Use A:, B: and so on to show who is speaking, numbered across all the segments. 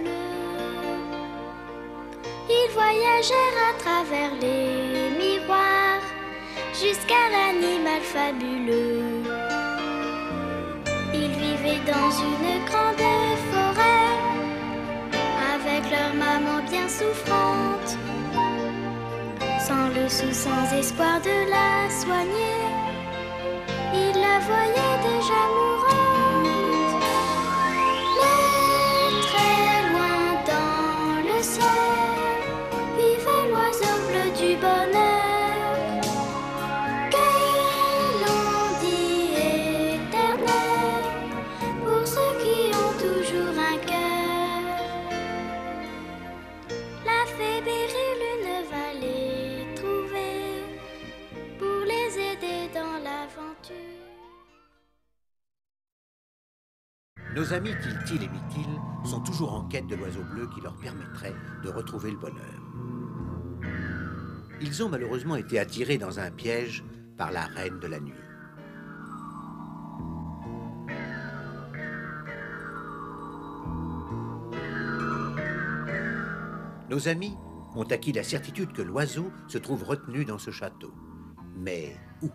A: bleu. Ils voyagèrent à travers les miroirs jusqu'à l'animal fabuleux. Ils vivaient dans une grande forêt avec leur maman bien souffrante. Sans le sou, sans espoir de la soigner, ils la voyaient déjà mourante. Mais très loin dans le ciel vivait l'oiseau bleu du bonheur, que l'on dit éternel pour ceux qui ont toujours un cœur. La fée Béryl va les trouver pour les aider dans l'aventure.
B: Nos amis Tiltil et Mytil sont toujours en quête de l'oiseau bleu qui leur permettrait de retrouver le bonheur. Ils ont malheureusement été attirés dans un piège par la reine de la nuit. Nos amis ont acquis la certitude que l'oiseau se trouve retenu dans ce château. Mais où ?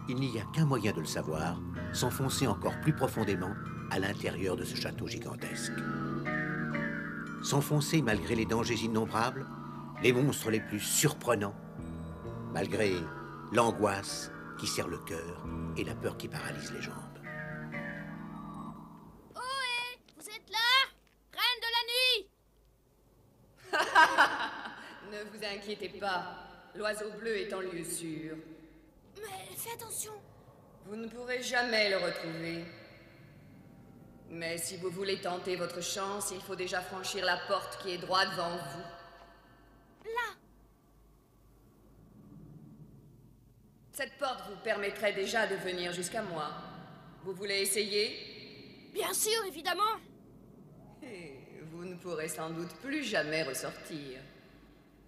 B: Il n'y a qu'un moyen de le savoir, s'enfoncer encore plus profondément à l'intérieur de ce château gigantesque. S'enfoncer malgré les dangers innombrables, les monstres les plus surprenants, malgré l'angoisse qui serre le cœur et la peur qui paralyse les jambes.
C: Ohé, vous êtes là? Reine de la nuit!
D: Ne vous inquiétez pas, l'oiseau bleu est en lieu sûr.
C: Mais fais attention.
D: Vous ne pourrez jamais le retrouver. Mais si vous voulez tenter votre chance, il faut déjà franchir la porte qui est droit devant vous.
C: Là.
D: Cette porte vous permettrait déjà de venir jusqu'à moi. Vous voulez essayer?
C: Bien sûr, évidemment.
D: Et vous ne pourrez sans doute plus jamais ressortir.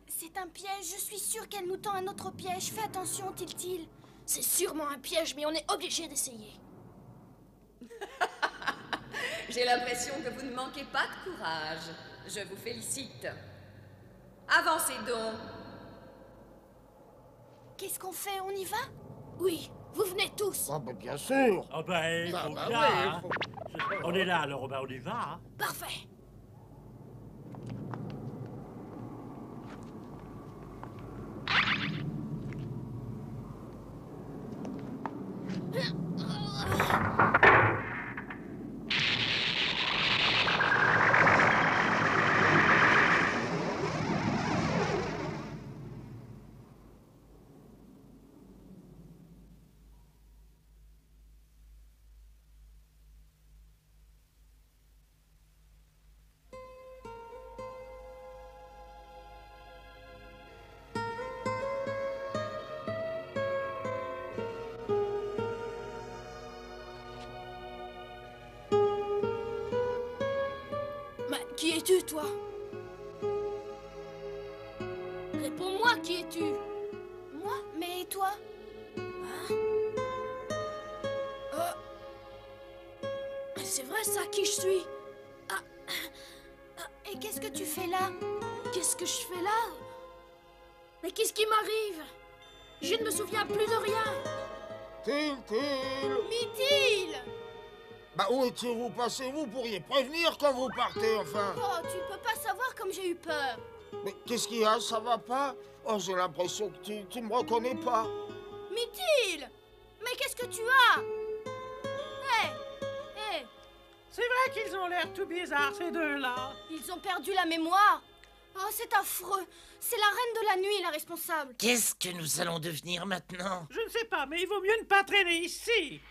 C: C'est un piège, je suis sûre qu'elle nous tend un autre piège. Fais attention, Tiltil. C'est sûrement un piège, mais on est obligé d'essayer.
D: J'ai l'impression que vous ne manquez pas de courage. Je vous félicite. Avancez donc.
C: Qu'est-ce qu'on fait? On y va? Oui, vous venez tous.
E: Ah bah bien sûr.
F: Ah ben, il faut
E: Bah
F: que là,
E: oui,
F: hein. On est là, alors ben, on y va. Hein.
C: Parfait. Qui es-tu, toi? Réponds-moi, qui es-tu? Moi? Mais toi? Hein? C'est vrai, ça, qui je suis? Et qu'est-ce que tu fais là? Qu'est-ce que je fais là? Mais qu'est-ce qui m'arrive? Je ne me souviens plus de rien.
E: Tiltil.
C: Mytil!
E: Bah où étiez-vous passé? Vous pourriez prévenir quand vous partez, enfin.
C: Oh, tu ne peux pas savoir comme j'ai eu peur.
E: Mais qu'est-ce qu'il y a? Ça va pas? Oh, j'ai l'impression que tu me reconnais pas.
C: Mytil! Mais qu'est-ce que tu as? Hé!
F: C'est vrai qu'ils ont l'air tout bizarres, ces deux-là.
C: Ils ont perdu la mémoire. Oh, c'est affreux. C'est la reine de la nuit, la responsable.
G: Qu'est-ce que nous allons devenir maintenant?
F: Je ne sais pas, mais il vaut mieux ne pas traîner ici.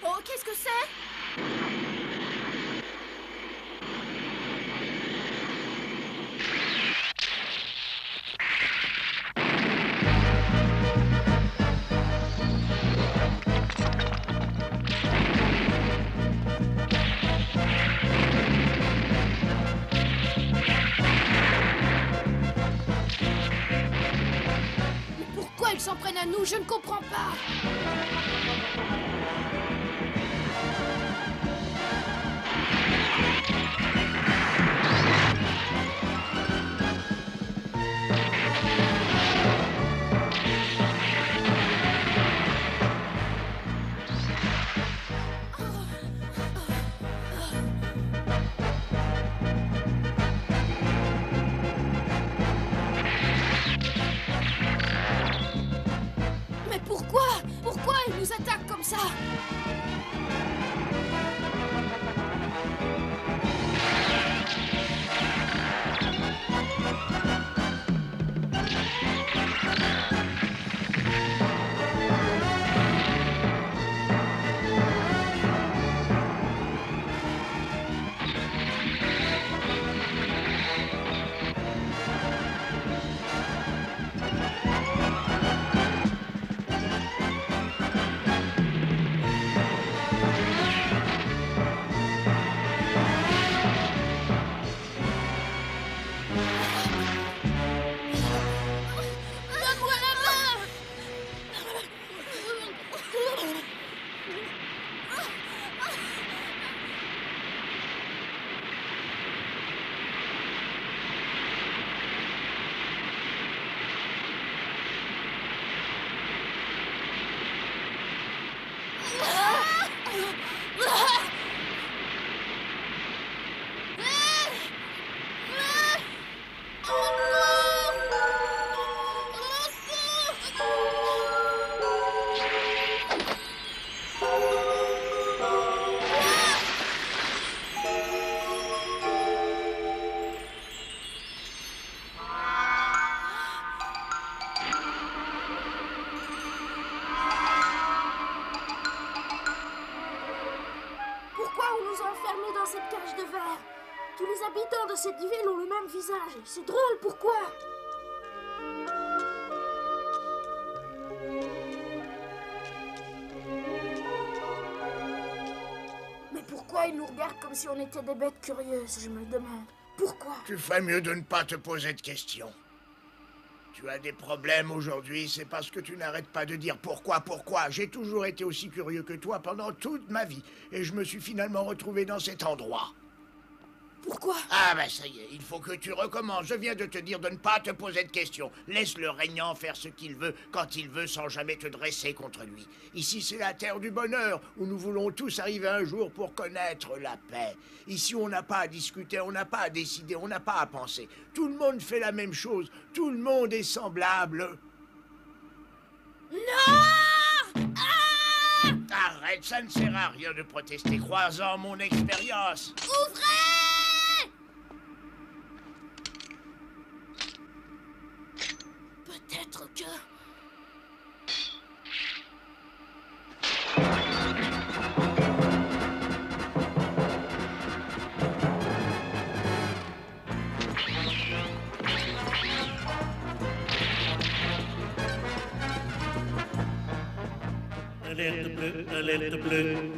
C: Oh, qu'est-ce que c'est? s'en prennent à nous, je ne comprends pas. Mais pourquoi? Pourquoi ils nous attaquent comme ça? Donne-moi la main! Pourquoi on nous a enfermés dans cette cage de verre? Tous les habitants de cette ville ont le même visage. C'est drôle, pourquoi? Mais pourquoi ils nous regardent comme si on était des bêtes curieuses, je me demande. Pourquoi?
E: Tu ferais mieux de ne pas te poser de questions. Tu as des problèmes aujourd'hui, c'est parce que tu n'arrêtes pas de dire pourquoi. J'ai toujours été aussi curieux que toi pendant toute ma vie, et je me suis finalement retrouvé dans cet endroit.
C: Pourquoi?
E: Ah bah ça y est, il faut que tu recommences. Je viens de te dire de ne pas te poser de questions. Laisse le régnant faire ce qu'il veut, quand il veut, sans jamais te dresser contre lui. Ici, c'est la terre du bonheur, où nous voulons tous arriver un jour pour connaître la paix. Ici, on n'a pas à discuter, on n'a pas à décider, on n'a pas à penser. Tout le monde fait la même chose, tout le monde est semblable.
C: Non!
E: Arrête, ça ne sert à rien de protester, crois-en mon expérience.
C: Ouvrez! Peut-être que...
H: Alerte bleue, alerte bleue.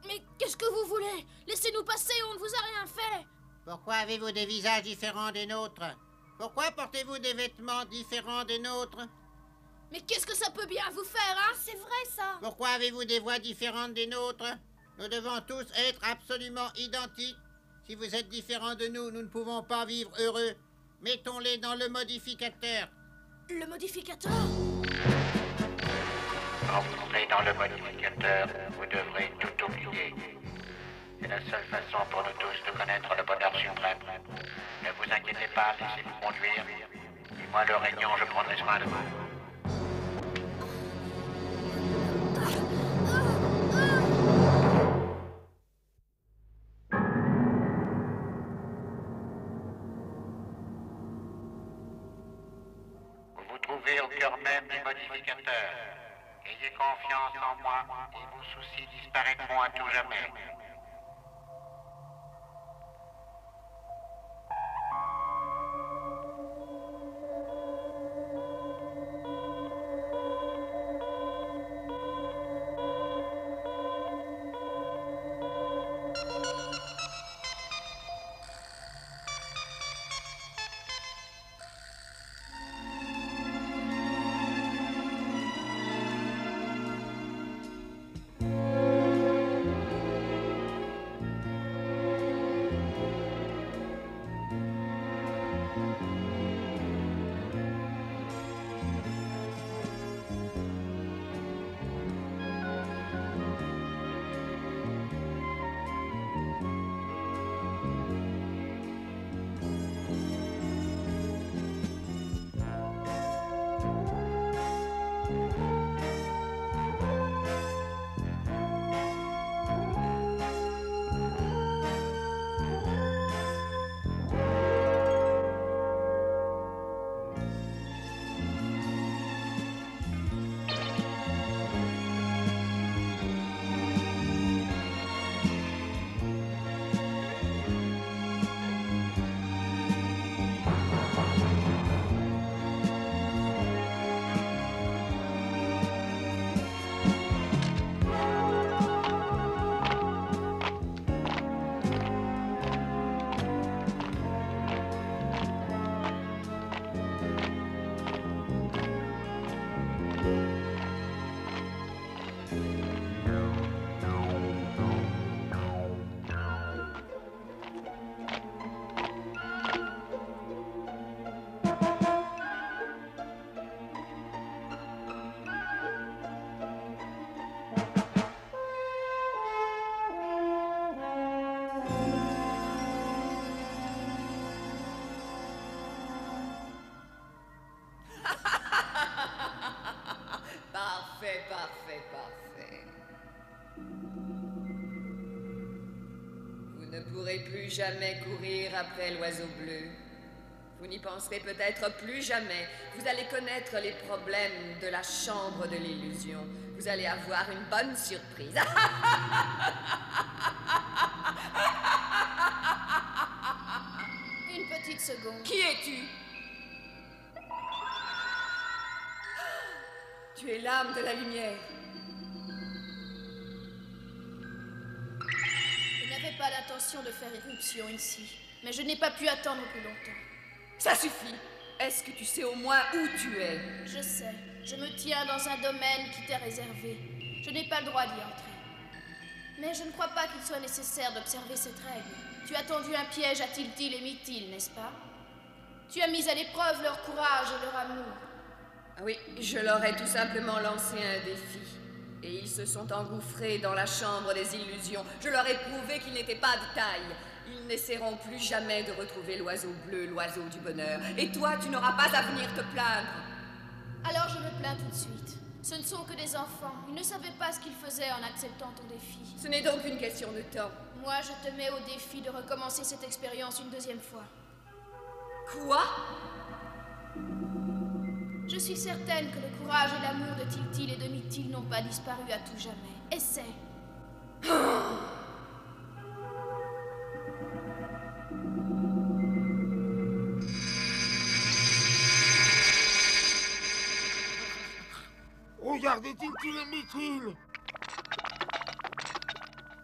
C: Mais qu'est-ce que vous voulez? Laissez-nous passer, on ne vous a rien fait.
I: Pourquoi avez-vous des visages différents des nôtres? Pourquoi portez-vous des vêtements différents des nôtres?
C: Mais qu'est-ce que ça peut bien vous faire, hein? C'est vrai, ça.
I: Pourquoi avez-vous des voix différentes des nôtres? Nous devons tous être absolument identiques. Si vous êtes différents de nous, nous ne pouvons pas vivre heureux. Mettons-les dans le modificateur.
C: Le modificateur?
J: Quand vous serez dans le modificateur, vous devrez tout oublier. C'est la seule façon pour nous tous de connaître le bonheur suprême. Ne vous inquiétez pas, laissez-vous conduire. Et moi, le régnant, je prendrai soin de vous. trouver au cœur même du modificateur. Ayez confiance en moi et vos soucis disparaîtront à tout jamais.
D: Parfait. Vous ne pourrez plus jamais courir après l'oiseau bleu. Vous n'y penserez peut-être plus jamais. Vous allez connaître les problèmes de la chambre de l'illusion. Vous allez avoir une bonne surprise.
C: Une petite seconde.
D: Qui es-tu? Tu es l'âme de la lumière.
C: Je n'avais pas l'intention de faire éruption ici, mais je n'ai pas pu attendre plus longtemps.
D: Ça suffit. Est-ce que tu sais au moins où tu es?
C: Je sais. Je me tiens dans un domaine qui t'est réservé. Je n'ai pas le droit d'y entrer. Mais je ne crois pas qu'il soit nécessaire d'observer cette règle. Tu as tendu un piège à Tiltil et Mytil, n'est-ce pas? Tu as mis à l'épreuve leur courage et leur amour.
D: Oui, je leur ai tout simplement lancé un défi. Et ils se sont engouffrés dans la chambre des illusions. Je leur ai prouvé qu'ils n'étaient pas de taille. Ils n'essaieront plus jamais de retrouver l'oiseau bleu, l'oiseau du bonheur. Et toi, tu n'auras pas à venir te plaindre.
C: Alors je me plains tout de suite. Ce ne sont que des enfants. Ils ne savaient pas ce qu'ils faisaient en acceptant ton défi.
D: Ce n'est donc une question de temps.
C: Moi, je te mets au défi de recommencer cette expérience une deuxième fois.
D: Quoi?
C: Je suis certaine que le courage et l'amour de Tiltil et de Mytil n'ont pas disparu à tout jamais. Essaie.
K: Regardez Tiltil et Mytil.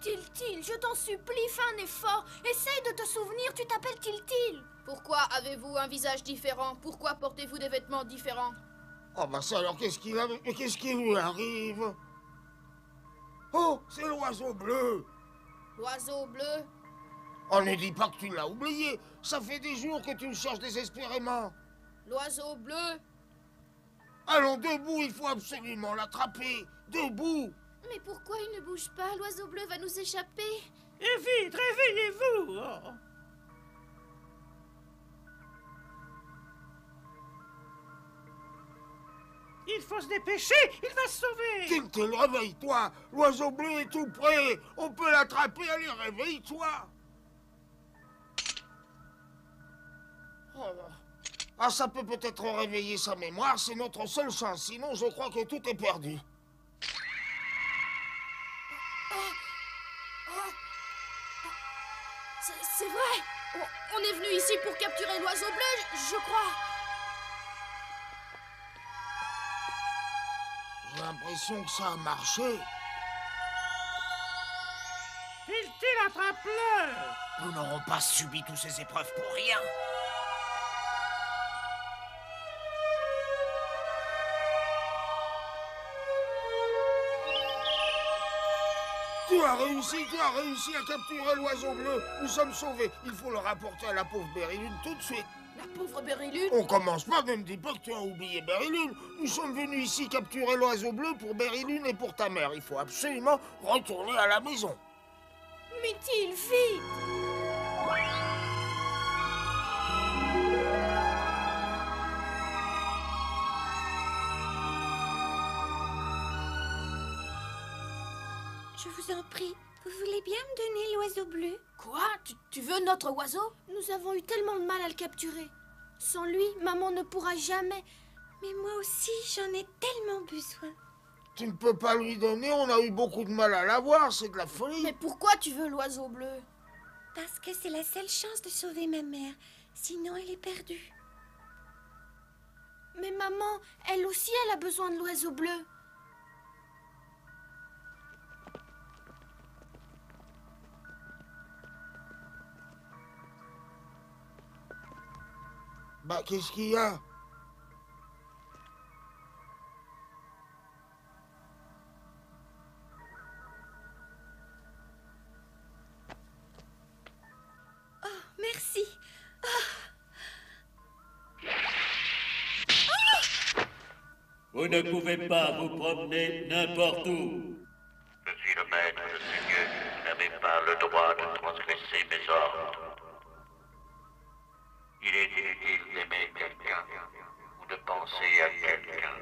C: Tiltil, je t'en supplie, fais un effort. Essaye de te souvenir, tu t'appelles Tiltil. Pourquoi avez-vous un visage différent? Pourquoi portez-vous des vêtements différents?
K: Oh bah ça alors qu'est-ce qu'il a... Mais qu'est-ce qui lui arrive? Oh, c'est l'oiseau bleu.
C: L'oiseau bleu?
K: Oh, ne dis pas que tu l'as oublié. Ça fait des jours que tu le cherches désespérément.
C: L'oiseau bleu?
K: Allons, debout, il faut absolument l'attraper. Debout.
C: Mais pourquoi il ne bouge pas? L'oiseau bleu va nous échapper.
F: Et vite, réveillez-vous! Oh. Il faut se dépêcher, il va se sauver!
K: Tiltil, réveille-toi! L'oiseau bleu est tout près! On peut l'attraper, allez, réveille-toi! Oh là. Ah, ça peut peut-être réveiller sa mémoire, c'est notre seule chance. Sinon, je crois que tout est perdu.
C: C'est vrai. On est venu ici pour capturer l'oiseau bleu, je crois.
K: J'ai l'impression que ça a marché.
F: Tiltil, attrape-le!
E: Nous n'aurons pas subi toutes ces épreuves pour rien.
K: Tu as réussi à capturer l'oiseau bleu. Nous sommes sauvés. Il faut le rapporter à la pauvre Berilune tout de suite.
C: La pauvre Berilune?
K: On commence pas, ne me dis pas que tu as oublié Berilune. Nous sommes venus ici capturer l'oiseau bleu pour Berilune et pour ta mère. Il faut absolument retourner à la maison.
C: Mythil, vite!
L: Je vous en prie, vous voulez bien me donner l'oiseau bleu?
C: Quoi? Tu veux notre oiseau? Nous avons eu tellement de mal à le capturer. Sans lui, maman ne pourra jamais.
L: Mais moi aussi, j'en ai tellement besoin.
K: Tu ne peux pas lui donner, on a eu beaucoup de mal à l'avoir, c'est de la folie.
C: Mais pourquoi tu veux l'oiseau bleu?
L: Parce que c'est la seule chance de sauver ma mère. Sinon, elle est perdue.
C: Mais maman, elle aussi, elle a besoin de l'oiseau bleu.
K: Bah, qu'est-ce qu'il y a?
L: Oh, merci.
H: Vous ne pouvez pas vous promener n'importe où.
J: Je suis le maître, le seigneur. Vous n'avez pas le droit de transgresser mes ordres. Il est inutile d'aimer quelqu'un ou de penser à quelqu'un.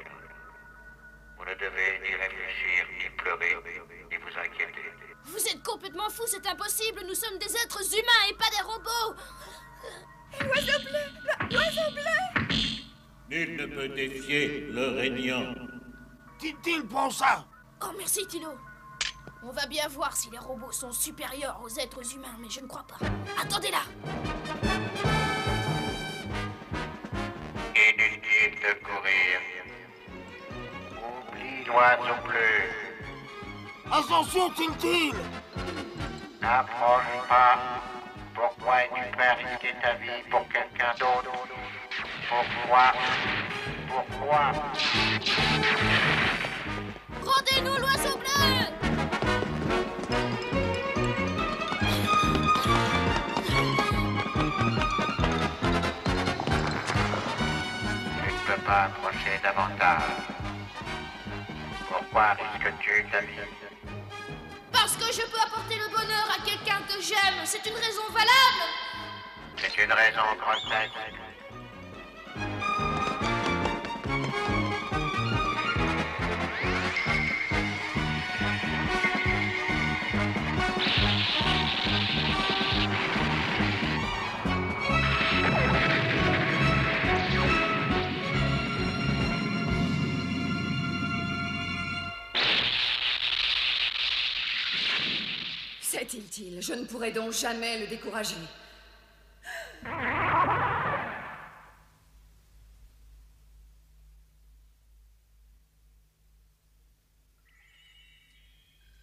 J: Vous ne devez ni réfléchir, ni pleurer, ni vous inquiéter.
C: Vous êtes complètement fous, c'est impossible. Nous sommes des êtres humains et pas des robots.
L: L'oiseau bleu! L'oiseau bleu!
H: Nul ne peut défier le régnant.
K: Tiltil, prends ça!
C: Oh, merci, Tilo. On va bien voir si les robots sont supérieurs aux êtres humains, mais je ne crois pas. Attendez là!
J: Inutile de courir. Oublie l'oiseau bleu.
K: Attention, Tiltil!
J: N'approche pas. Pourquoi es-tu prêt à risquer ta vie pour quelqu'un d'autre? Pourquoi?
C: Rendez-nous l'oiseau bleu!
J: Tu ne peux pas approcher davantage. Pourquoi risques-tu ta vie?
C: Parce que je peux apporter le bonheur à quelqu'un que j'aime. C'est une raison valable.
J: C'est une raison grotesque.
D: C'est Tiltil, je ne pourrai donc jamais le décourager.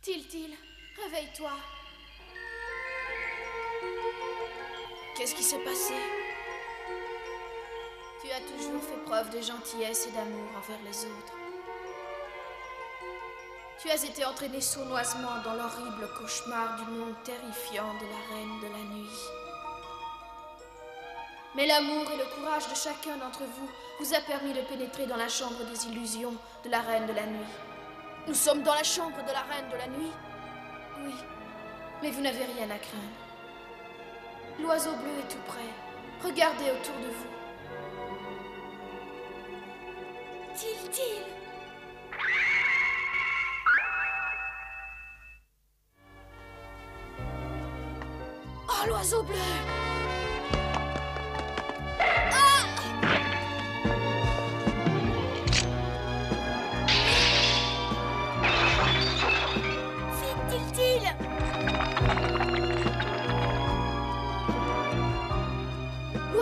C: Tiltil, réveille-toi. Qu'est-ce qui s'est passé? Tu as toujours fait preuve de gentillesse et d'amour envers les autres. Tu as été entraîné sournoisement dans l'horrible cauchemar du monde terrifiant de la Reine de la Nuit. Mais l'amour et le courage de chacun d'entre vous vous a permis de pénétrer dans la chambre des illusions de la Reine de la Nuit. Nous sommes dans la chambre de la Reine de la Nuit? Oui, mais vous n'avez rien à craindre. L'oiseau bleu est tout près. Regardez autour de vous.
L: Tiltil!
C: Oh, l'oiseau bleu!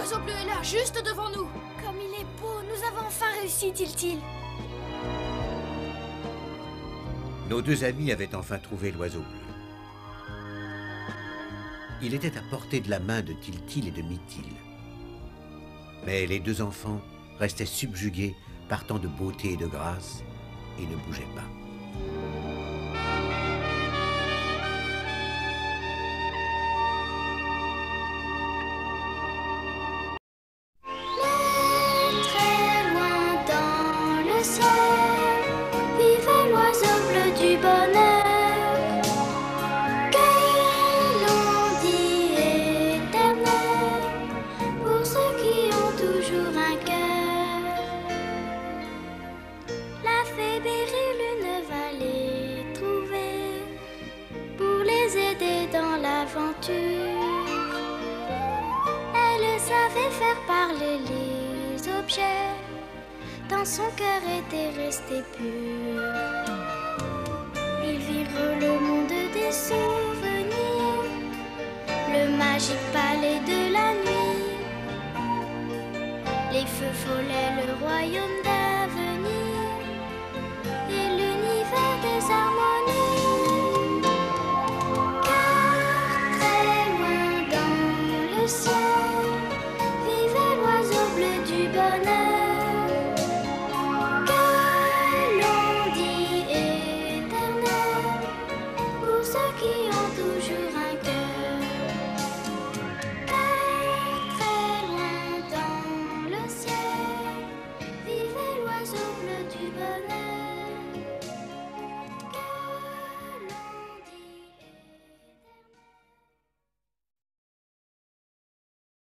C: l'oiseau bleu est là, juste devant nous.
L: Comme il est beau, nous avons enfin réussi, Tiltil.
B: Nos deux amis avaient enfin trouvé l'oiseau bleu. Il était à portée de la main de Tiltil et de Mytil. Mais les deux enfants restaient subjugués par tant de beauté et de grâce et ne bougeaient pas.
A: Très loin dans le ciel vivait l'oiseau bleu du bonheur, que l'on dit éternel pour ceux qui ont toujours un cœur. La fée Béryl va les trouver pour les aider dans l'aventure. Elle savait faire parler les objets, dans son cœur était resté pur. Ils virent le monde des souvenirs, le magique palais de la nuit, les feux follets, le royaume d'avenir et l'univers des harmonies. Car très loin dans le ciel